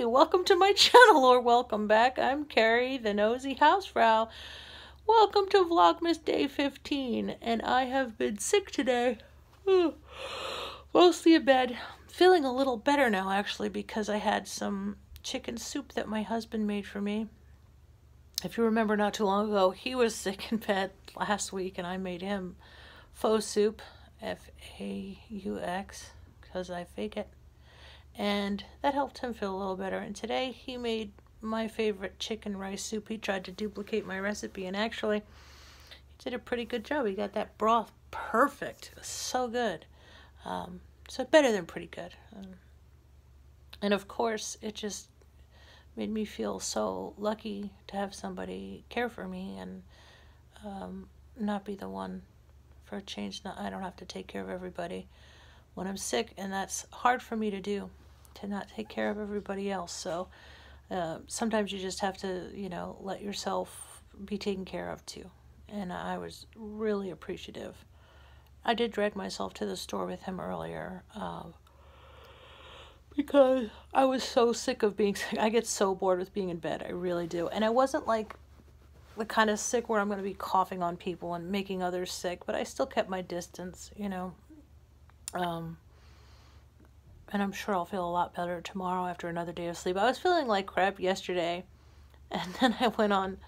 Hey, welcome to my channel, or welcome back. I'm Kerry, the nosy housefrau. Welcome to Vlogmas Day 15, and I have been sick today. Mostly in bed. Feeling a little better now, actually, because I had some chicken soup that my husband made for me. If you remember, not too long ago, he was sick in bed last week, and I made him faux soup, F-A-U-X, because I fake it. And that helped him feel a little better. And today he made my favorite chicken rice soup. He tried to duplicate my recipe, and actually he did a pretty good job. He got that broth perfect. It was so good. So better than pretty good. And of course, it just made me feel so lucky to have somebody care for me and not be the one for a change. I don't have to take care of everybody when I'm sick, and that's hard for me to do, to not take care of everybody else. So sometimes you just have to, let yourself be taken care of too. And I was really appreciative. I did drag myself to the store with him earlier because I was so sick of being sick. I get so bored with being in bed. I really do. And I wasn't like the kind of sick where I'm going to be coughing on people and making others sick, but I still kept my distance, and I'm sure I'll feel a lot better tomorrow after another day of sleep. I was feeling like crap yesterday, and then I went on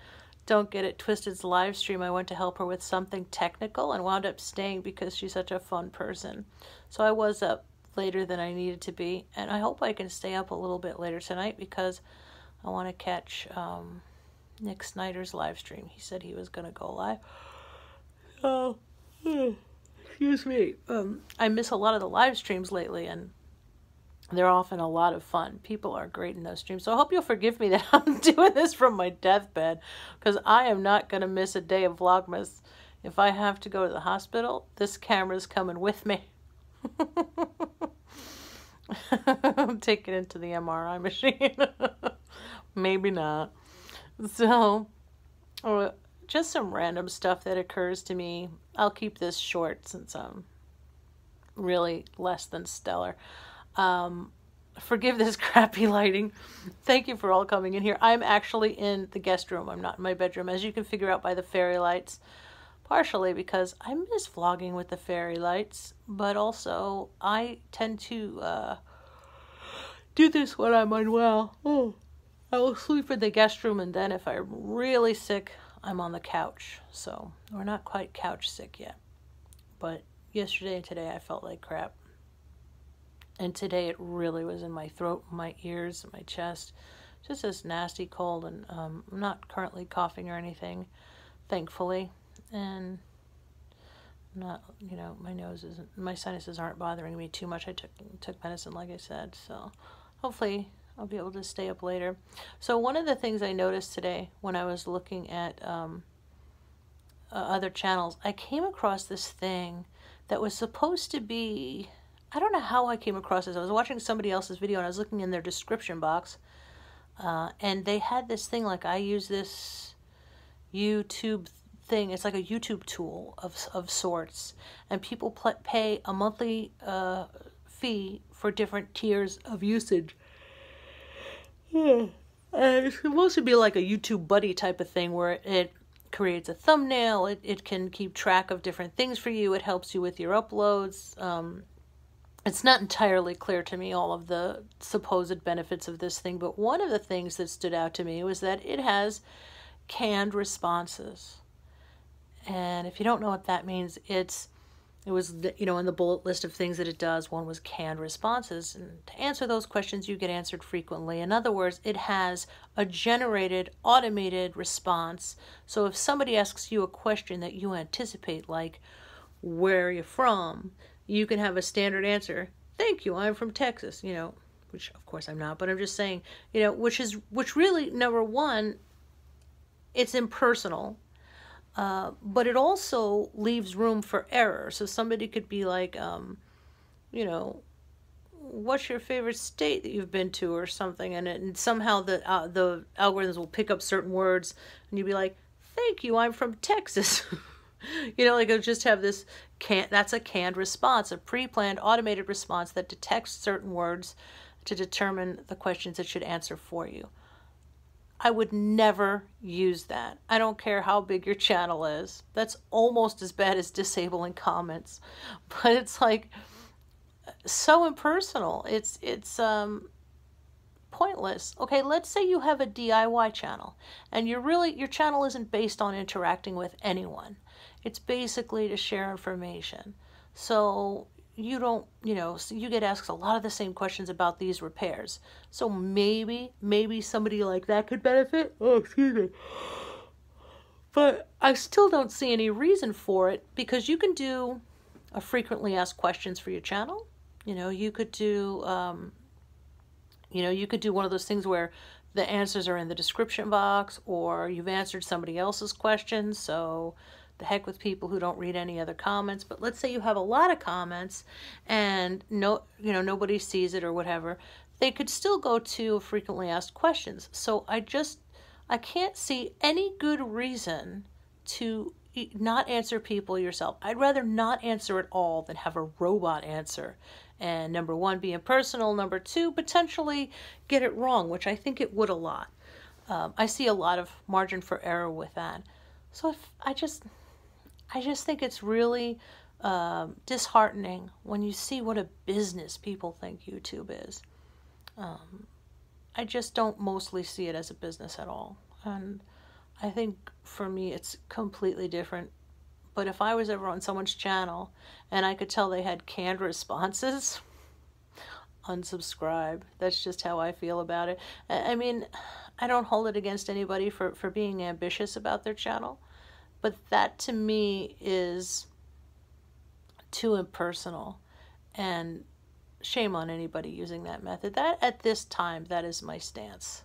Don't Get It Twisted's live stream. I went to help her with something technical and wound up staying because she's such a fun person. So I was up later than I needed to be, and I hope I can stay up a little bit later tonight because I want to catch Nick Snyder's live stream. He said he was going to go live. So, excuse me. I miss a lot of the live streams lately, and they're often a lot of fun. People are great in those streams. So I hope you'll forgive me that I'm doing this from my deathbed, because I am not going to miss a day of Vlogmas. If I have to go to the hospital, this camera's coming with me. I'm taking it to the MRI machine. Maybe not. So, just some random stuff that occurs to me. I'll keep this short since I'm really less than stellar. Forgive this crappy lighting. Thank you for all coming in here. I'm actually in the guest room. I'm not in my bedroom, as you can figure out by the fairy lights. Partially because I miss vlogging with the fairy lights, but also I tend to do this when I'm unwell. I will sleep in the guest room, and then if I'm really sick, I'm on the couch. So we're not quite couch sick yet. But yesterday and today I felt like crap. And today it really was in my throat, my ears, my chest. Just this nasty cold, and I'm not currently coughing or anything, thankfully. And not, my nose isn't, my sinuses aren't bothering me too much. I took medicine, like I said, so hopefully I'll be able to stay up later. So one of the things I noticed today when I was looking at other channels, I came across this thing that was supposed to be, I don't know how I came across this. I was watching somebody else's video, and I was looking in their description box, and they had this thing like, I use this YouTube thing. It's like a YouTube tool of sorts, and people pay a monthly fee for different tiers of usage. And it's supposed to be like a YouTube buddy type of thing where it creates a thumbnail, it can keep track of different things for you, it helps you with your uploads. It's not entirely clear to me all of the supposed benefits of this thing, but one of the things that stood out to me was that it has canned responses. And if you don't know what that means, it was, in the bullet list of things that it does, one was canned responses. And to answer those questions, you get answered frequently. In other words, it has a generated, automated response. So if somebody asks you a question that you anticipate, like, where are you from? You can have a standard answer. Thank you, I'm from Texas, which of course I'm not, but I'm just saying, which really, number one, it's impersonal. But it also leaves room for error. So somebody could be like, what's your favorite state that you've been to, or something, and somehow the algorithms will pick up certain words, and you'll be like, thank you, I'm from Texas. Like it'll just have this that's a canned response, a pre-planned automated response that detects certain words to determine the questions it should answer for you. I would never use that. I don't care how big your channel is. That's almost as bad as disabling comments. But it's like so impersonal. It's pointless. Okay, let's say you have a DIY channel and your channel isn't based on interacting with anyone. It's basically to share information. So you don't, so you get asked a lot of the same questions about these repairs. So maybe somebody like that could benefit. Oh, excuse me. But I still don't see any reason for it, because you can do a frequently asked questions for your channel. You could do, you could do one of those things where the answers are in the description box, or you've answered somebody else's questions, so the heck with people who don't read any other comments. But let's say you have a lot of comments and nobody sees it or whatever. They could still go to frequently asked questions. So I can't see any good reason to not answer people yourself. I'd rather not answer at all than have a robot answer. And number one, be impersonal. Number two, potentially get it wrong, which I think it would a lot. I see a lot of margin for error with that. So I just think it's really disheartening when you see what a business people think YouTube is. I just don't mostly see it as a business at all. And I think for me it's completely different. But if I was ever on someone's channel and I could tell they had canned responses, unsubscribe. That's just how I feel about it. I mean, I don't hold it against anybody for being ambitious about their channel. But that to me is too impersonal, and shame on anybody using that method. That at this time, that is my stance.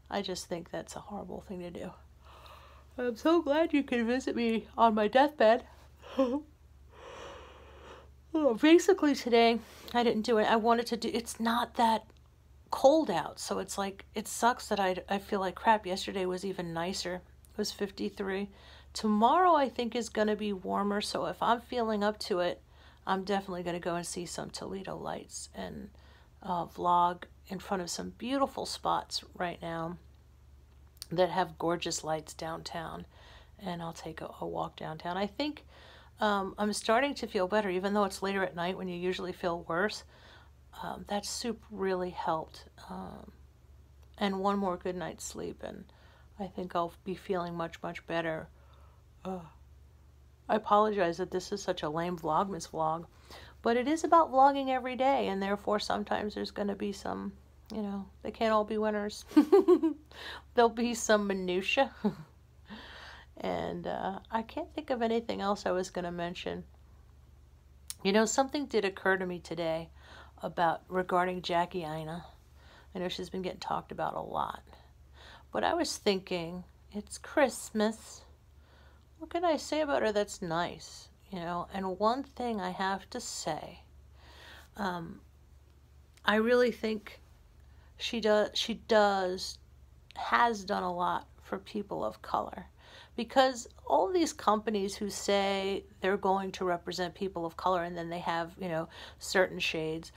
I just think that's a horrible thing to do. I'm so glad you could visit me on my deathbed. Basically today, I didn't do it. I wanted to do, it's not that cold out, so it's like, it sucks that I feel like crap. Yesterday was even nicer. It was 53. Tomorrow I think is going to be warmer, so if I'm feeling up to it, I'm definitely going to go and see some Toledo lights and vlog in front of some beautiful spots right now that have gorgeous lights downtown, and I'll take a walk downtown. I think I'm starting to feel better, even though it's later at night when you usually feel worse. That soup really helped, and one more good night's sleep, and I think I'll be feeling much, much better. I apologize that this is such a lame Vlogmas vlog, but it is about vlogging every day, and therefore sometimes there's going to be some, they can't all be winners. There'll be some minutia. And I can't think of anything else I was going to mention. Something did occur to me today regarding Jackie Ina. I know she's been getting talked about a lot. But I was thinking, it's Christmas. What can I say about her that's nice? And one thing I have to say, I really think she has done a lot for people of color. Because all these companies who say they're going to represent people of color and then they have, certain shades,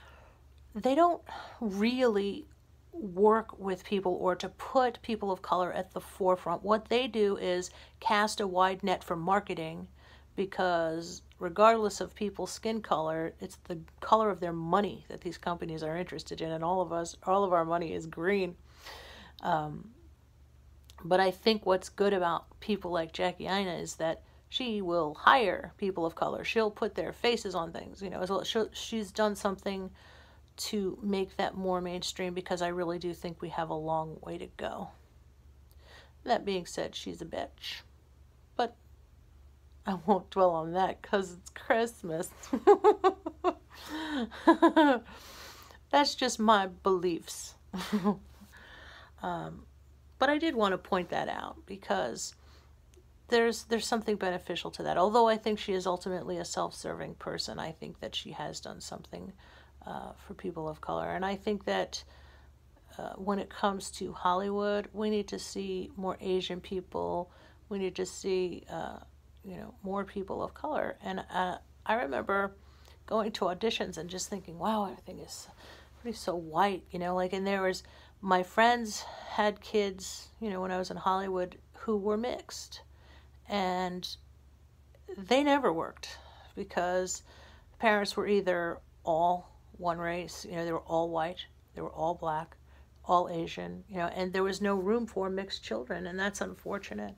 they don't really work with people or to put people of color at the forefront. What they do is cast a wide net for marketing, because regardless of people's skin color, it's the color of their money that these companies are interested in, and all of our money is green. But I think what's good about people like Jackie Ina is that she will hire people of color. She'll put their faces on things, as well. She's done something to make that more mainstream, because I really do think we have a long way to go. That being said, she's a bitch. But I won't dwell on that because it's Christmas. That's just my beliefs. But I did want to point that out, because there's something beneficial to that. Although I think she is ultimately a self-serving person, I think that she has done something for people of color. And I think that when it comes to Hollywood, we need to see more Asian people. We need to see, more people of color. And I remember going to auditions and just thinking, wow, everything is everybody's so white, like, and there was, my friends had kids, when I was in Hollywood, who were mixed, and they never worked because parents were either all one race, they were all white, they were all black, all Asian, and there was no room for mixed children, and that's unfortunate.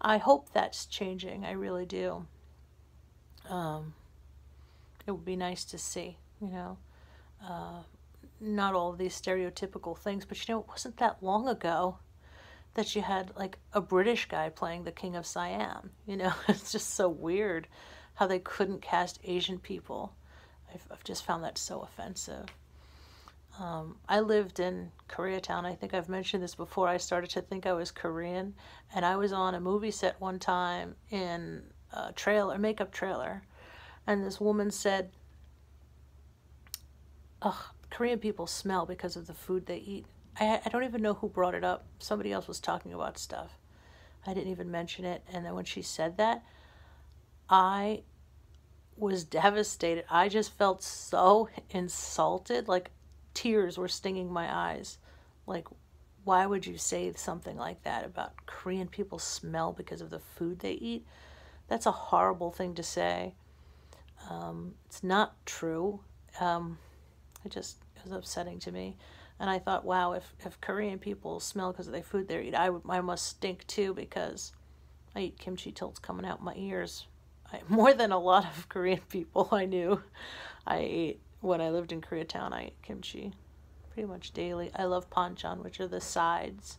I hope that's changing. I really do. It would be nice to see, not all of these stereotypical things, but it wasn't that long ago that you had like a British guy playing the King of Siam. It's just so weird how they couldn't cast Asian people. I've just found that so offensive. I lived in Koreatown. I think I've mentioned this before. I started to think I was Korean, and I was on a movie set one time in a makeup trailer, and this woman said, "Ugh, Korean people smell because of the food they eat." I don't even know who brought it up. Somebody else was talking about stuff. I didn't even mention it, and then when she said that, I was devastated. I just felt so insulted, like tears were stinging my eyes. Like, why would you say something like that about Korean people smell because of the food they eat? That's a horrible thing to say. It's not true. It was upsetting to me. And I thought, wow, if Korean people smell because of the food they eat, I must stink too, because I eat kimchi till it's coming out my ears. More than a lot of Korean people I knew. I ate, when I lived in Koreatown, I ate kimchi pretty much daily. I love panchan, which are the sides.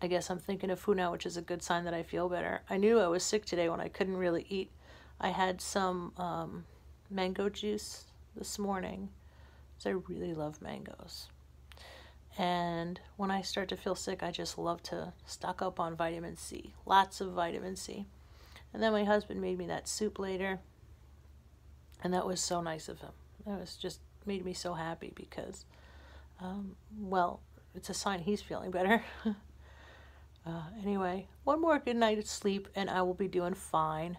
I guess I'm thinking of food now, which is a good sign that I feel better. I knew I was sick today when I couldn't really eat. I had some mango juice this morning, because I really love mangoes. And when I start to feel sick, I just love to stock up on vitamin C. Lots of vitamin C. And then my husband made me that soup later, and that was so nice of him. That was just made me so happy because, well, it's a sign he's feeling better. Anyway, one more good night of sleep, and I will be doing fine.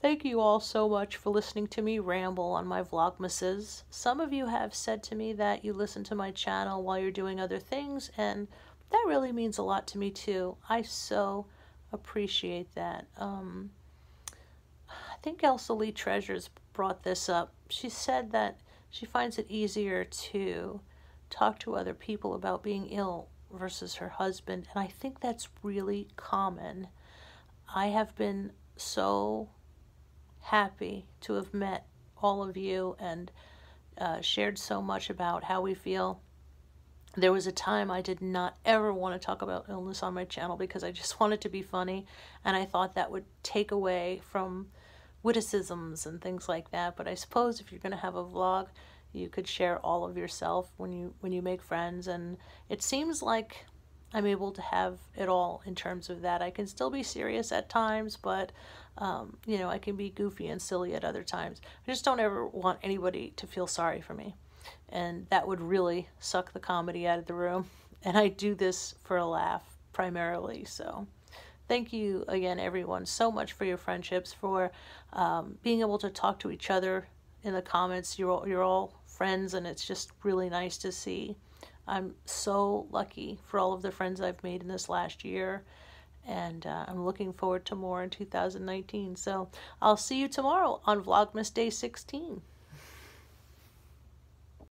Thank you all so much for listening to me ramble on my Vlogmases. Some of you have said to me that you listen to my channel while you're doing other things, and that really means a lot to me too. I so appreciate that. I think Elsa Lee Treasures brought this up. She said that she finds it easier to talk to other people about being ill versus her husband, and I think that's really common. I have been so happy to have met all of you and shared so much about how we feel. There was a time I did not ever want to talk about illness on my channel because I just wanted to be funny, and I thought that would take away from witticisms and things like that. But I suppose if you're going to have a vlog, you could share all of yourself when you make friends, and it seems like I'm able to have it all in terms of that. I can still be serious at times, but I can be goofy and silly at other times. I just don't ever want anybody to feel sorry for me, and that would really suck the comedy out of the room. And I do this for a laugh primarily. So thank you again, everyone, so much for your friendships, for being able to talk to each other in the comments. You're all friends, and it's just really nice to see. I'm so lucky for all of the friends I've made in this last year, and I'm looking forward to more in 2019. So I'll see you tomorrow on Vlogmas Day 16.